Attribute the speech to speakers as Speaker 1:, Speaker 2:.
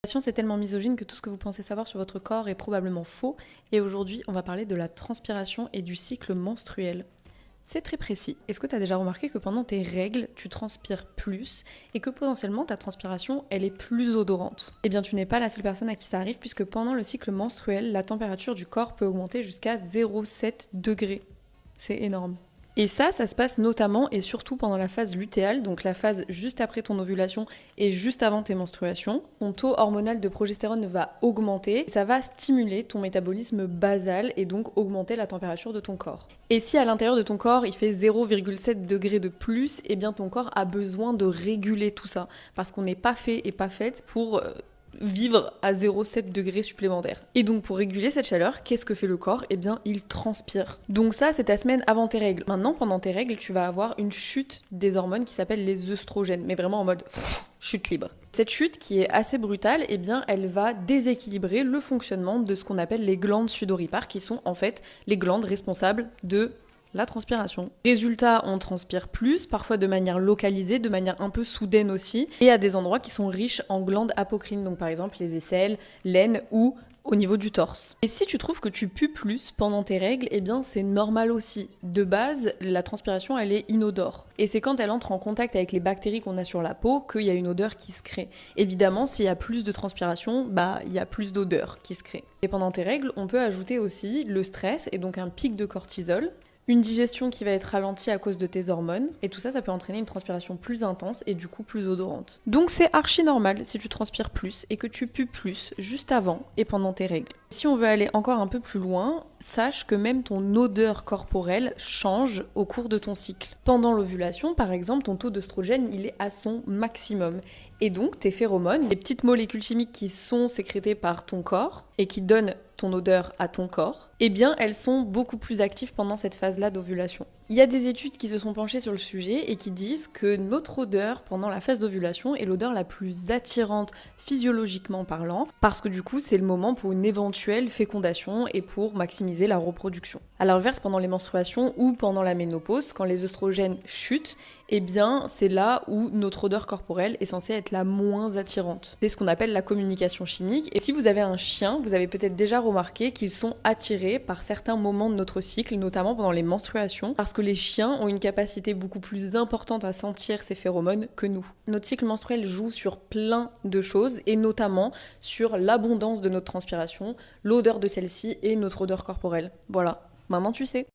Speaker 1: C'est tellement misogyne que tout ce que vous pensez savoir sur votre corps est probablement faux. Et aujourd'hui, on va parler de la transpiration et du cycle menstruel. C'est très précis. Est-ce que tu as déjà remarqué que pendant tes règles, tu transpires plus et que potentiellement ta transpiration, elle est plus odorante? Eh bien, tu n'es pas la seule personne à qui ça arrive puisque pendant le cycle menstruel, la température du corps peut augmenter jusqu'à 0,7 degrés. C'est énorme. Et ça se passe notamment et surtout pendant la phase lutéale, donc la phase juste après ton ovulation et juste avant tes menstruations. Ton taux hormonal de progestérone va augmenter, ça va stimuler ton métabolisme basal et donc augmenter la température de ton corps. Et si à l'intérieur de ton corps il fait 0,7 degrés de plus, eh bien ton corps a besoin de réguler tout ça, parce qu'on n'est pas fait et pas faite pour vivre à 0,7 degrés supplémentaires. Et donc pour réguler cette chaleur, qu'est-ce que fait le corps? Eh bien il transpire. Donc ça c'est ta semaine avant tes règles. Maintenant pendant tes règles tu vas avoir une chute des hormones qui s'appelle les œstrogènes, mais vraiment en mode chute libre. Cette chute qui est assez brutale, eh bien elle va déséquilibrer le fonctionnement de ce qu'on appelle les glandes sudoripares qui sont en fait les glandes responsables de la transpiration. Résultat, on transpire plus, parfois de manière localisée, de manière un peu soudaine aussi, et à des endroits qui sont riches en glandes apocrines, donc par exemple les aisselles, l'aine ou au niveau du torse. Et si tu trouves que tu pues plus pendant tes règles, eh bien c'est normal aussi. De base, la transpiration elle est inodore. Et c'est quand elle entre en contact avec les bactéries qu'on a sur la peau qu'il y a une odeur qui se crée. Évidemment, s'il y a plus de transpiration, il y a plus d'odeur qui se crée. Et pendant tes règles, on peut ajouter aussi le stress et donc un pic de cortisol, une digestion qui va être ralentie à cause de tes hormones, et tout ça, ça peut entraîner une transpiration plus intense et du coup plus odorante. Donc c'est archi normal si tu transpires plus et que tu pues plus juste avant et pendant tes règles. Si on veut aller encore un peu plus loin, sache que même ton odeur corporelle change au cours de ton cycle. Pendant l'ovulation, par exemple, ton taux d'œstrogène, il est à son maximum. Et donc tes phéromones, les petites molécules chimiques qui sont sécrétées par ton corps et qui donnent ton odeur à ton corps, eh bien elles sont beaucoup plus actives pendant cette phase-là d'ovulation. Il y a des études qui se sont penchées sur le sujet et qui disent que notre odeur pendant la phase d'ovulation est l'odeur la plus attirante physiologiquement parlant, parce que du coup c'est le moment pour une éventuelle fécondation et pour maximiser la reproduction. À l'inverse, pendant les menstruations ou pendant la ménopause, quand les œstrogènes chutent, eh bien c'est là où notre odeur corporelle est censée être la moins attirante. C'est ce qu'on appelle la communication chimique. Et si vous avez un chien, vous avez peut-être déjà remarqué qu'ils sont attirés par certains moments de notre cycle, notamment pendant les menstruations, parce que les chiens ont une capacité beaucoup plus importante à sentir ces phéromones que nous. Notre cycle menstruel joue sur plein de choses, et notamment sur l'abondance de notre transpiration, l'odeur de celle-ci et notre odeur corporelle. Voilà, maintenant tu sais.